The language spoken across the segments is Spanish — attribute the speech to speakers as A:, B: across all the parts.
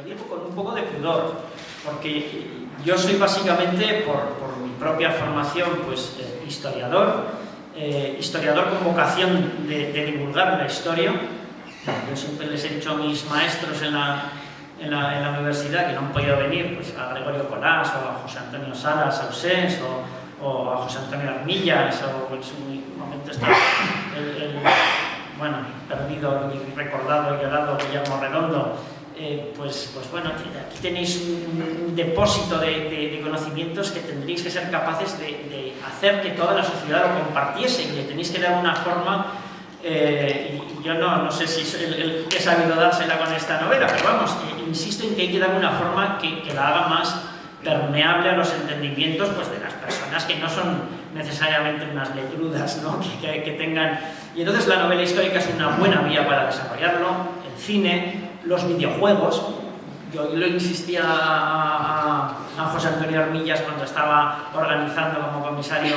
A: Lo digo con un poco de pudor, porque yo soy básicamente, por mi propia formación, pues historiador con vocación de divulgar la historia. Yo siempre les he dicho a mis maestros en la universidad que no han podido venir, pues a Gregorio Colás, o a José Antonio Salas Ausés, o a José Antonio Armillas, o en su momento está perdido y recordado y llorado Guillermo Redondo. Pues bueno, aquí tenéis un depósito de conocimientos que tendréis que ser capaces de hacer que toda la sociedad lo compartiese, y le tenéis que dar una forma, y yo no sé si he sabido dársela con esta novela, pero vamos, insisto en que hay que dar una forma que la haga más permeable a los entendimientos, pues, de las personas que no son necesariamente unas letrudas, ¿no? que tengan... Y entonces la novela histórica es una buena vía para desarrollarlo, el cine, los videojuegos. Yo lo insistía a José Antonio Armillas cuando estaba organizando como comisario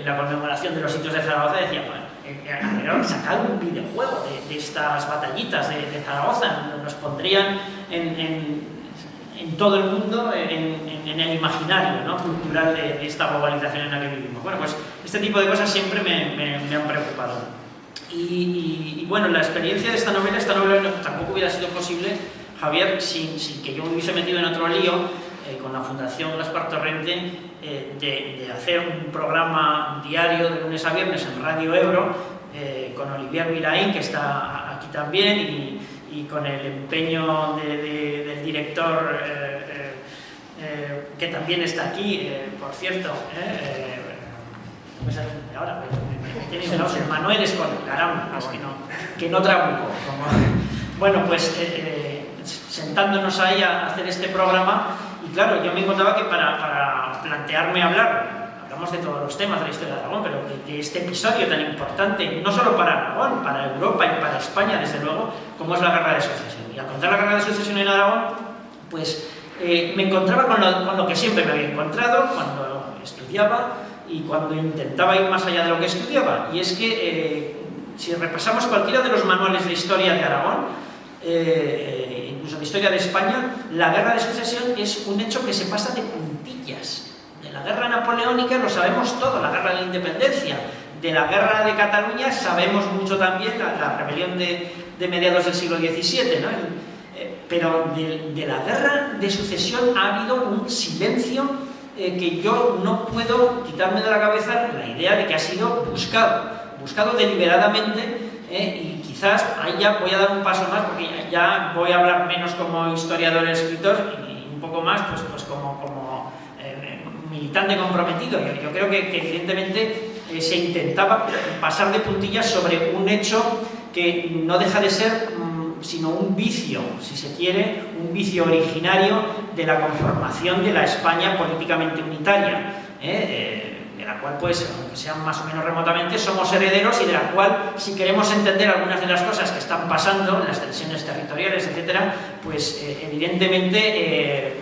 A: la conmemoración de los sitios de Zaragoza, decía, bueno, sacar un videojuego de estas batallitas de Zaragoza, nos pondrían en todo el mundo, en el imaginario, ¿no?, cultural de esta globalización en la que vivimos. Bueno, pues este tipo de cosas siempre me han preocupado. Y bueno, la experiencia de esta novela tampoco hubiera sido posible, Javier, sin que yo me hubiese metido en otro lío con la Fundación Gaspar Torrente, de hacer un programa diario de lunes a viernes en Radio Ebro, con Olivier Vilaín, que está aquí también, y con el empeño del director, que también está aquí, por cierto, ahora Manuel Escola, caramba, que no trabuco. Bueno, pues sentándonos ahí a hacer este programa, y claro, yo me encontraba que para plantearme hablamos de todos los temas de la historia de Aragón, pero de este episodio tan importante, no solo para Aragón, para Europa y para España, desde luego, como es la Guerra de Sucesión. Y al contar la Guerra de Sucesión en Aragón, pues me encontraba con lo que siempre me había encontrado cuando estudiaba y cuando intentaba ir más allá de lo que estudiaba, y es que si repasamos cualquiera de los manuales de historia de Aragón, incluso de historia de España, la Guerra de Sucesión es un hecho que se pasa de puntillas. De la Guerra Napoleónica lo sabemos todo, la Guerra de la Independencia. De la Guerra de Cataluña sabemos mucho también, la rebelión de mediados del siglo XVII, ¿no? Pero de la Guerra de Sucesión ha habido un silencio que yo no puedo quitarme de la cabeza, la idea de que ha sido buscado deliberadamente, y quizás ahí ya voy a dar un paso más, porque ya voy a hablar menos como historiador escritor y un poco más pues como militante comprometido. Yo creo que evidentemente se intentaba pasar de puntillas sobre un hecho que no deja de ser sino un vicio, si se quiere, un vicio originario de la conformación de la España políticamente unitaria, de la cual, pues, aunque sean más o menos remotamente, somos herederos, y de la cual, si queremos entender algunas de las cosas que están pasando, las tensiones territoriales, etcétera, pues evidentemente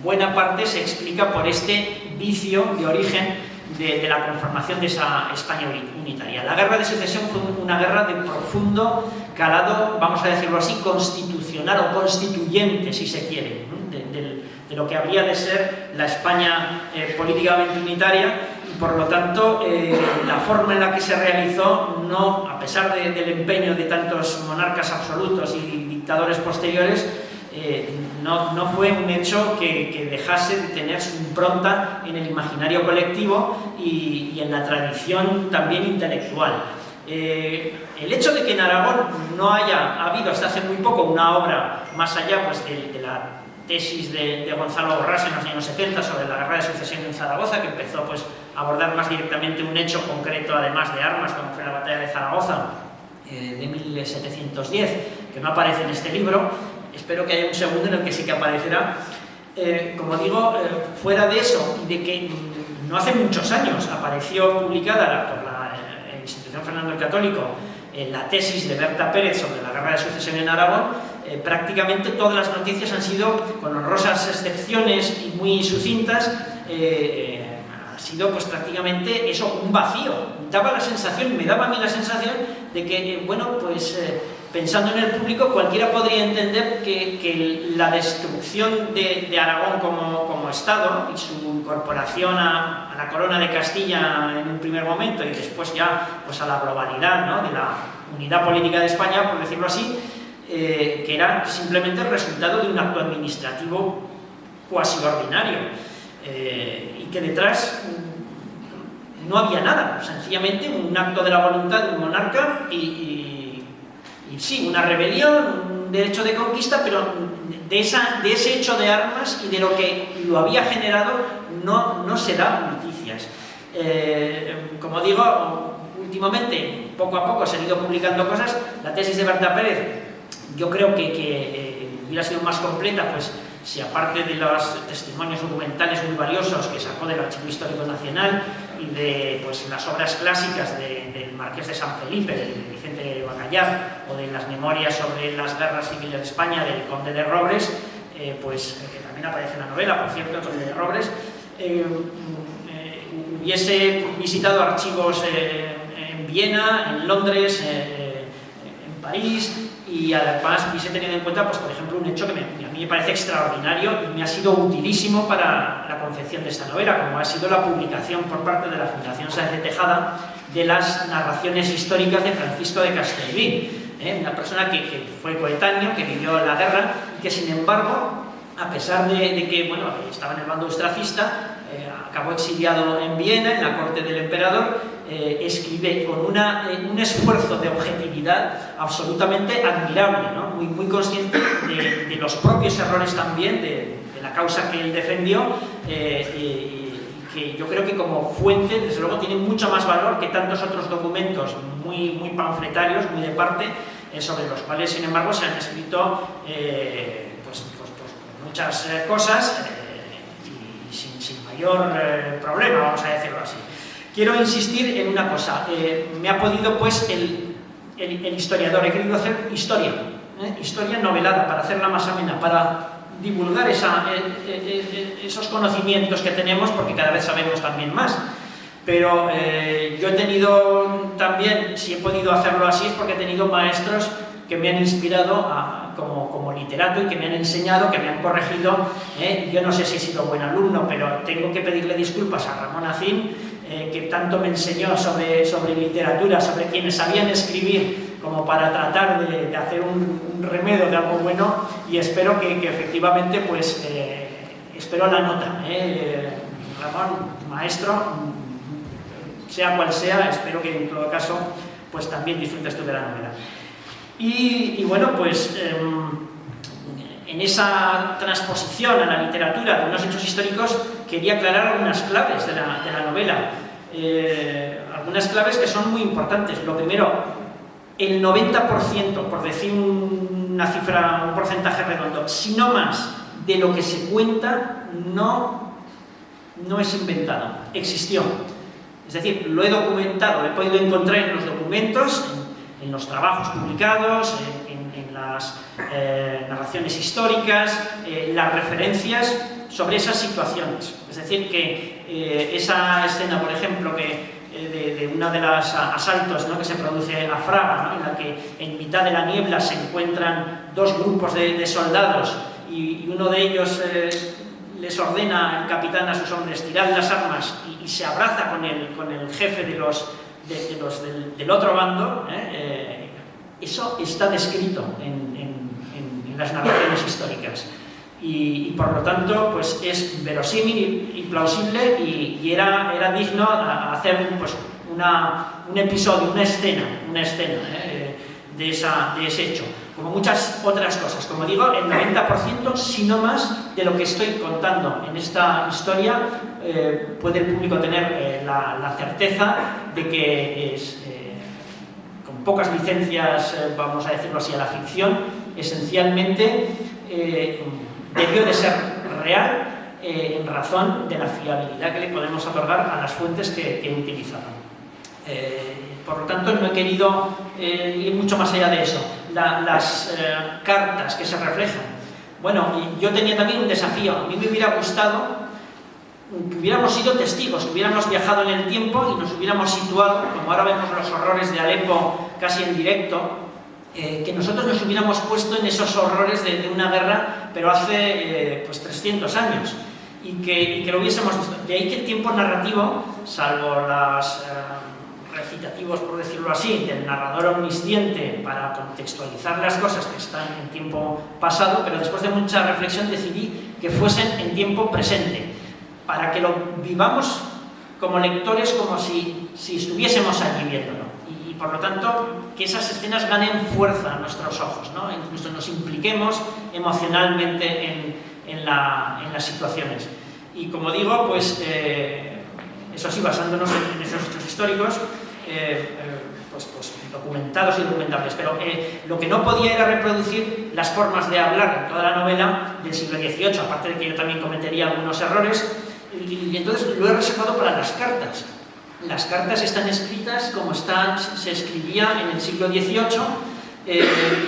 A: buena parte se explica por este vicio de origen de la conformación de esa España unitaria. La Guerra de Sucesión fue una guerra de profundo calado, vamos a decirlo así, constitucional o constituyente, si se quiere, de lo que habría de ser la España políticamente unitaria, y por lo tanto la forma en la que se realizó, no, a pesar del empeño de tantos monarcas absolutos y dictadores posteriores, no fue un hecho que dejase de tener su impronta en el imaginario colectivo y en la tradición también intelectual. El hecho de que en Aragón no haya habido hasta hace muy poco una obra más allá, pues, de la tesis de Gonzalo Borrás en los años 70 sobre la Guerra de Sucesión en Zaragoza, que empezó, pues, a abordar más directamente un hecho concreto, además de armas, como fue la batalla de Zaragoza de 1710, que no aparece en este libro. Espero que haya un segundo en el que sí que aparecerá. Como digo, fuera de eso, y de que no hace muchos años apareció publicada por la Institución Fernando el Católico la tesis de Berta Pérez sobre la Guerra de Sucesión en Aragón, prácticamente todas las noticias han sido, con honrosas excepciones y muy sucintas, ha sido, pues, prácticamente eso, un vacío. Me daba a mí la sensación de que, bueno, pues pensando en el público, cualquiera podría entender que la destrucción de Aragón como Estado y su incorporación a la corona de Castilla en un primer momento y después ya pues a la globalidad, ¿no?, de la unidad política de España, por decirlo así, que era simplemente el resultado de un acto administrativo cuasi ordinario, y que detrás no había nada, sencillamente un acto de la voluntad de un monarca y sí, una rebelión, un derecho de conquista, pero de ese hecho de armas y de lo que lo había generado no se dan noticias. Como digo, últimamente, poco a poco se han ido publicando cosas. La tesis de Berta Pérez, yo creo que hubiera sido más completa, pues si aparte de los testimonios documentales muy valiosos que sacó del Archivo Histórico Nacional y de pues, las obras clásicas del Marqués de San Felipe, de Vicente Bacallar, o de las memorias sobre las guerras civiles de España del Conde de Robres, pues, que también aparece en la novela, por cierto, el Conde de Robres, hubiese visitado archivos en Viena, en Londres, en París, y además hubiese tenido en cuenta, pues, por ejemplo, un hecho que a mí me parece extraordinario y me ha sido utilísimo para la confección de esta novela, como ha sido la publicación por parte de la Fundación Sáenz de Tejada de las narraciones históricas de Francisco de Castellví, una persona que fue coetáneo, que vivió la guerra y que, sin embargo, a pesar de que bueno, estaba en el bando austracista, acabó exiliado en Viena, en la corte del emperador. Escribe con un esfuerzo de objetividad absolutamente admirable, ¿no? Muy consciente de los propios errores también, de la causa que él defendió, que yo creo que como fuente, desde luego, tiene mucho más valor que tantos otros documentos muy panfletarios, muy de parte, sobre los cuales, sin embargo, se han escrito pues muchas cosas y sin mayor problema, vamos a decirlo así. Quiero insistir en una cosa. Me ha podido, pues, el historiador, he querido hacer historia, historia novelada, para hacerla más amena, para divulgar esos conocimientos que tenemos, porque cada vez sabemos también más. Pero yo he tenido también, si he podido hacerlo así, es porque he tenido maestros que me han inspirado como literato y que me han enseñado, que me han corregido. Yo no sé si he sido buen alumno, pero tengo que pedirle disculpas a Ramón Acín, que tanto me enseñó sobre literatura, sobre quienes sabían escribir, como para tratar de hacer un remedio de algo bueno, y espero que efectivamente, pues, espero la nota. Ramón, maestro, sea cual sea, espero que en todo caso, pues, también disfrutes tú de la novela. Y bueno, pues, en esa transposición a la literatura de unos hechos históricos, quería aclarar algunas claves de la novela. Algunas claves que son muy importantes. Lo primero, el 90%, por decir una cifra, un porcentaje redondo, si no más, de lo que se cuenta no es inventado, existió. Es decir, lo he documentado, he podido encontrar en los documentos, en los trabajos publicados, en las narraciones históricas, las referencias sobre esas situaciones. Es decir, que esa escena, por ejemplo, de uno de los asaltos, ¿no?, que se produce a Fraga, ¿no?, en la que en mitad de la niebla se encuentran dos grupos de soldados y uno de ellos les ordena al capitán a sus hombres tirar las armas y se abraza con el jefe del otro bando. Eso está descrito en las narraciones históricas y por lo tanto, pues, es verosímil y plausible y era digno hacer, pues, un episodio, una escena de ese hecho, como muchas otras cosas. Como digo, el 90%, si no más, de lo que estoy contando en esta historia, puede el público tener la certeza de que es, con pocas licencias, vamos a decirlo así, a la ficción, esencialmente debió de ser real, en razón de la fiabilidad que le podemos otorgar a las fuentes que he utilizado. Por lo tanto, no he querido ir mucho más allá de eso. Las cartas que se reflejan. Bueno, yo tenía también un desafío. A mí me hubiera gustado que hubiéramos sido testigos, que hubiéramos viajado en el tiempo y nos hubiéramos situado, como ahora vemos los horrores de Alepo casi en directo, que nosotros nos hubiéramos puesto en esos horrores de una guerra, pero hace pues 300 años, y que lo hubiésemos visto. De ahí que el tiempo narrativo, salvo los recitativos, por decirlo así, del narrador omnisciente para contextualizar las cosas que están en tiempo pasado, pero después de mucha reflexión decidí que fuesen en tiempo presente, para que lo vivamos como lectores, como si estuviésemos allí viéndolo. Y por lo tanto, que esas escenas ganen fuerza a nuestros ojos, ¿no? Incluso nos impliquemos emocionalmente en las situaciones. Y como digo, pues eso sí, basándonos en esos hechos históricos, pues documentados y documentables, pero lo que no podía era reproducir las formas de hablar en toda la novela del siglo XVIII, aparte de que yo también cometería algunos errores, y entonces lo he reservado para las cartas. Las cartas están escritas como se escribía en el siglo XVIII,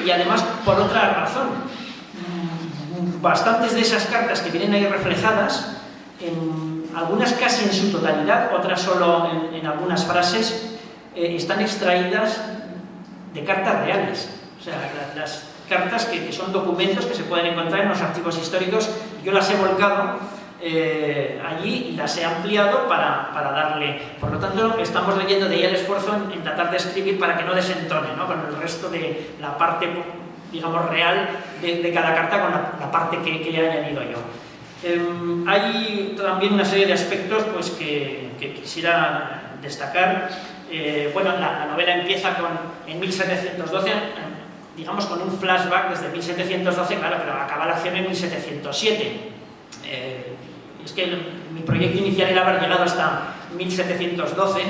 A: y además por otra razón. Bastantes de esas cartas que vienen ahí reflejadas, algunas casi en su totalidad, otras solo en algunas frases, están extraídas de cartas reales. O sea, las cartas que son documentos que se pueden encontrar en los archivos históricos, yo las he volcado allí y las he ampliado para darle. Por lo tanto, estamos leyendo de ahí el esfuerzo en tratar de escribir para que no desentone, ¿no?, con el resto de la parte, digamos, real de cada carta, con la parte que he añadido yo. Hay también una serie de aspectos pues, que quisiera destacar. Bueno, la novela empieza en 1712, digamos con un flashback desde 1712, claro, pero acaba la acción en 1707. Es que mi proyecto inicial era haber llegado hasta 1712,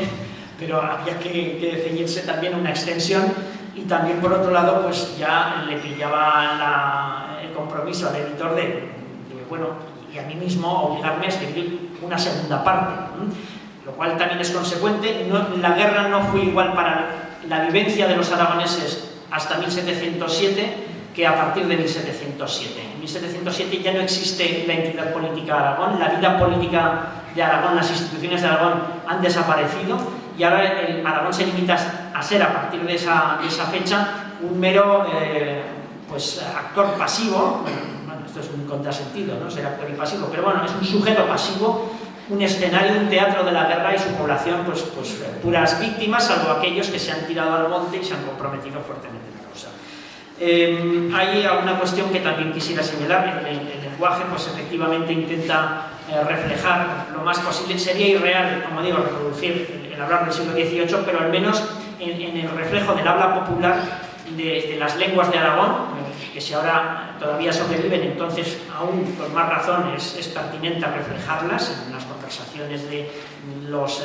A: pero había que ceñirse también a una extensión, y también por otro lado pues ya le pillaba el compromiso al editor de bueno, y a mí mismo obligarme a escribir una segunda parte, lo cual también es consecuente. La guerra no fue igual para la vivencia de los aragoneses hasta 1707 que a partir de 1707. En 1707 ya no existe la entidad política de Aragón, la vida política de Aragón, las instituciones de Aragón han desaparecido, y ahora el Aragón se limita a ser, a partir de esa fecha, un mero pues, actor pasivo. Bueno, esto es un contrasentido, ¿no?, ser actor y pasivo, pero bueno, es un sujeto pasivo, un escenario, un teatro de la guerra, y su población pues puras víctimas, salvo aquellos que se han tirado al monte y se han comprometido fuertemente en la causa. Hay alguna cuestión que también quisiera señalar. El lenguaje pues efectivamente intenta reflejar lo más posible. Sería irreal, como digo, reproducir el hablar del siglo XVIII, pero al menos en el reflejo del habla popular de las lenguas de Aragón, que si ahora todavía sobreviven, entonces aún por más razón es pertinente reflejarlas en las conversaciones de los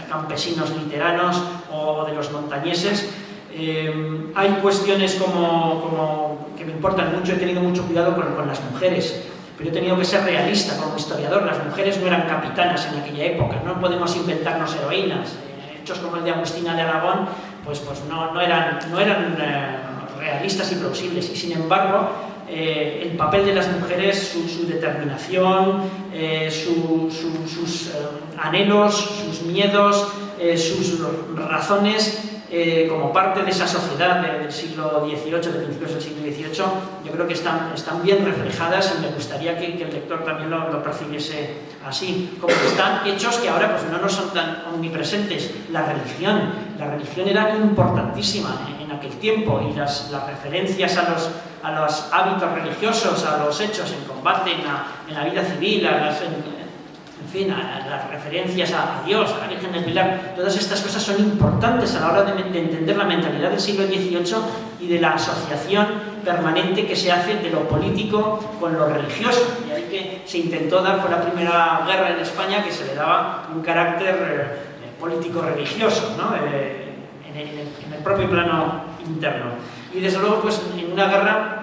A: campesinos literanos o de los montañeses. Hay cuestiones como que me importan mucho. He tenido mucho cuidado con las mujeres, pero he tenido que ser realista como historiador. Las mujeres no eran capitanas en aquella época, no podemos inventarnos heroínas. Hechos como el de Agustina de Aragón pues no eran realistas y plausibles, y sin embargo el papel de las mujeres, su determinación, sus anhelos, sus miedos, sus razones, como parte de esa sociedad del siglo XVIII, de principios del siglo XVIII, yo creo que están bien reflejadas, y me gustaría que el lector también lo percibiese así, como están hechos que ahora pues no nos son tan omnipresentes. La religión era importantísima en aquel tiempo, y las referencias a los hábitos religiosos, a los hechos en combate, en la vida civil, en fin, a las referencias a Dios, a la Virgen del Pilar, todas estas cosas son importantes a la hora de entender la mentalidad del siglo XVIII y de la asociación permanente que se hace de lo político con lo religioso. Y ahí que se intentó dar, fue la primera guerra en España que se le daba un carácter político-religioso, ¿no?, en el propio plano interno. Y desde luego, pues en una guerra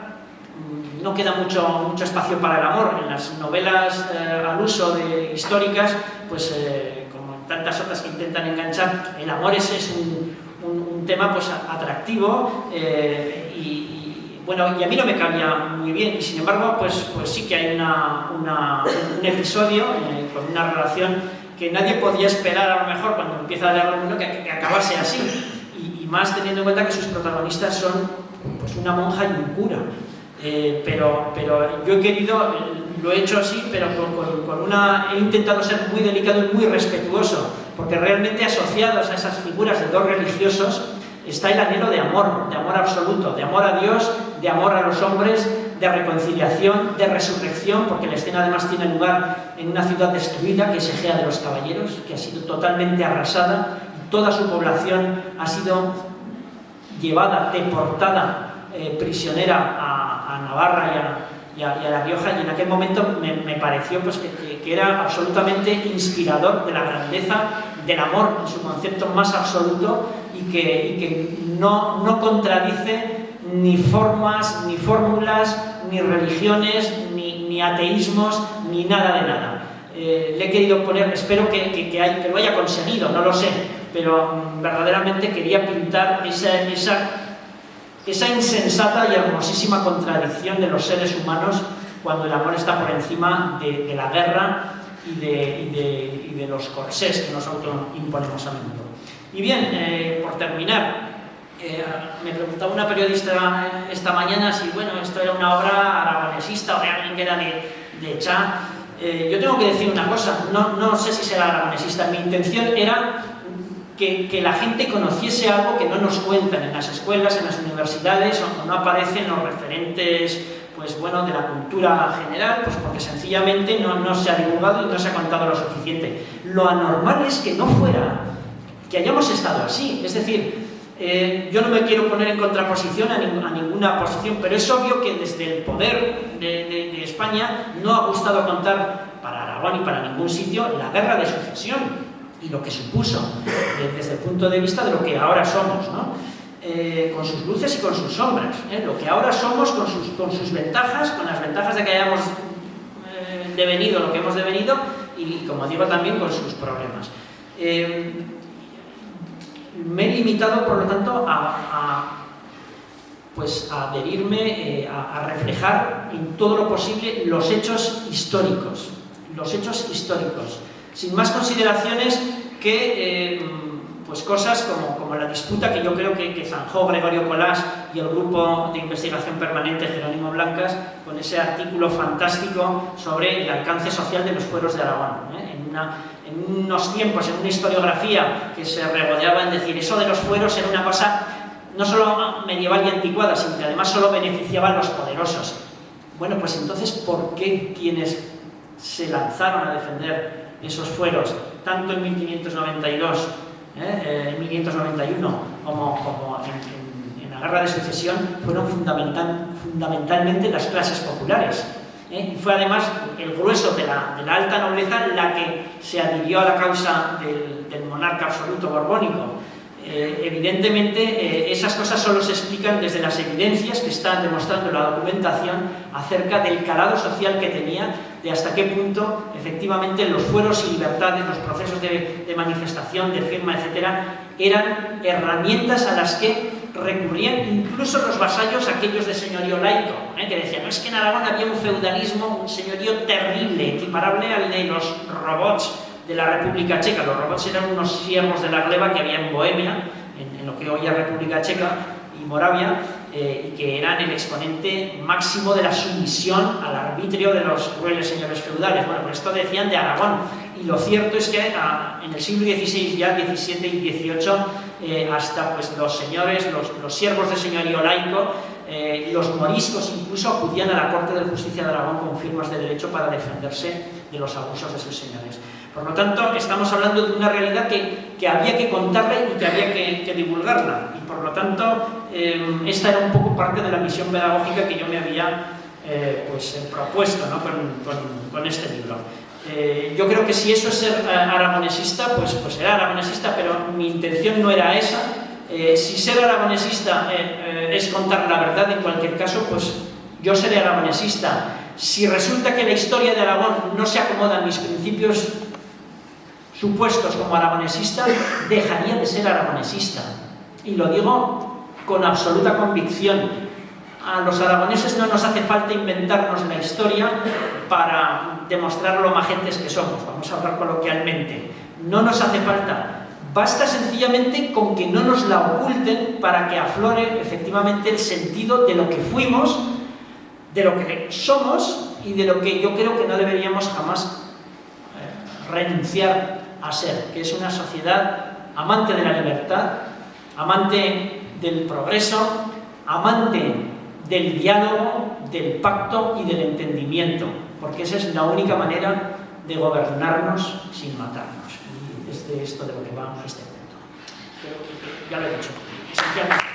A: no queda mucho espacio para el amor. En las novelas al uso de históricas, pues como en tantas otras que intentan enganchar, el amor es un tema pues atractivo, bueno, y a mí no me cabía muy bien, y sin embargo pues sí que hay un episodio con una relación que nadie podía esperar, a lo mejor cuando empieza a leerlo uno, que acabase así, y más teniendo en cuenta que sus protagonistas son pues una monja y un cura. Pero yo he querido, lo he hecho así, pero he intentado ser muy delicado y muy respetuoso, porque realmente asociados a esas figuras de dos religiosos está el anhelo de amor absoluto, de amor a Dios, de amor a los hombres, de reconciliación, de resurrección, porque la escena además tiene lugar en una ciudad destruida, que es Egea de los Caballeros, que ha sido totalmente arrasada, toda su población ha sido llevada, deportada, prisionera a Navarra y a La Rioja, y en aquel momento me pareció pues, que era absolutamente inspirador de la grandeza del amor en su concepto más absoluto, y que no contradice ni formas, ni fórmulas, ni religiones, ni ateísmos, ni nada de nada. Le he querido poner, espero que lo haya conseguido, no lo sé, pero verdaderamente quería pintar esa insensata y hermosísima contradicción de los seres humanos cuando el amor está por encima de la guerra y de los corsés que nos autoimponemos a menudo. Y bien, por terminar, me preguntaba una periodista esta mañana si bueno, esto era una obra aragonesista o realmente que era de Cha. Yo tengo que decir una cosa, no sé si será aragonesista, mi intención era que la gente conociese algo que no nos cuentan en las escuelas, en las universidades, o no aparece en los referentes pues, bueno, de la cultura general, pues porque sencillamente no se ha divulgado y no se ha contado lo suficiente. Lo anormal es que no fuera, que hayamos estado así, es decir, yo no me quiero poner en contraposición a ninguna posición, pero es obvio que desde el poder de España no ha gustado contar para Aragón y para ningún sitio la guerra de sucesión y lo que supuso desde el punto de vista de lo que ahora somos, ¿no? Con sus luces y con sus sombras, lo que ahora somos con sus ventajas, con las ventajas de que hayamos devenido lo que hemos devenido y, como digo, también con sus problemas. Me he limitado, por lo tanto, a adherirme, a reflejar en todo lo posible los hechos históricos, sin más consideraciones que pues cosas como la disputa que yo creo que zanjó Gregorio Colás y el grupo de investigación permanente Jerónimo Blancas con ese artículo fantástico sobre el alcance social de los fueros de Aragón, en unos tiempos, en una historiografía que se regodeaba en decir eso de los fueros era una cosa no solo medieval y anticuada, sino que además solo beneficiaba a los poderosos. Bueno, pues entonces, ¿por qué quienes se lanzaron a defender esos fueros, tanto en 1592, en 1591, como en la Guerra de Sucesión, fueron fundamentalmente las clases populares? Y fue además el grueso de la alta nobleza la que se adhirió a la causa del monarca absoluto borbónico. Evidentemente, esas cosas solo se explican desde las evidencias que están demostrando la documentación acerca del calado social que tenía, de hasta qué punto efectivamente los fueros y libertades, los procesos de manifestación, de firma, etcétera, eran herramientas a las que recurrían incluso los vasallos aquellos de señorío laico, que decían, no, es que en Aragón había un feudalismo, un señorío terrible, equiparable al de los robots de la República Checa. Los robots eran unos siervos de la gleba que había en Bohemia, en lo que hoy es República Checa y Moravia, y que eran el exponente máximo de la sumisión al arbitrio de los crueles señores feudales. Bueno, pues esto decían de Aragón, y lo cierto es que en el siglo XVI, ya XVII y XVIII, hasta pues, los señores, los siervos de señorío laico, los moriscos incluso acudían a la Corte de Justicia de Aragón con firmas de derecho para defenderse de los abusos de sus señores. Por lo tanto, estamos hablando de una realidad que había que contarla y que había que divulgarla. Y por lo tanto, esta era un poco parte de la misión pedagógica que yo me había propuesto, ¿no? con este libro. Yo creo que si eso es ser aragonesista, pues será aragonesista, pero mi intención no era esa. Si ser aragonesista es contar la verdad, en cualquier caso, pues yo seré aragonesista. Si resulta que la historia de Aragón no se acomoda a mis principios supuestos como aragonesista, dejaría de ser aragonesista. Y lo digo con absoluta convicción. A los aragoneses no nos hace falta inventarnos la historia para demostrar lo majentes que somos, vamos a hablar coloquialmente. No nos hace falta. Basta sencillamente con que no nos la oculten para que aflore efectivamente el sentido de lo que fuimos, de lo que somos y de lo que yo creo que no deberíamos jamás renunciar a ser, que es una sociedad amante de la libertad, amante del progreso, amante del diálogo, del pacto y del entendimiento, porque esa es la única manera de gobernarnos sin matarnos. Y es de esto de lo que va este evento. Pero ya lo he dicho, esencialmente.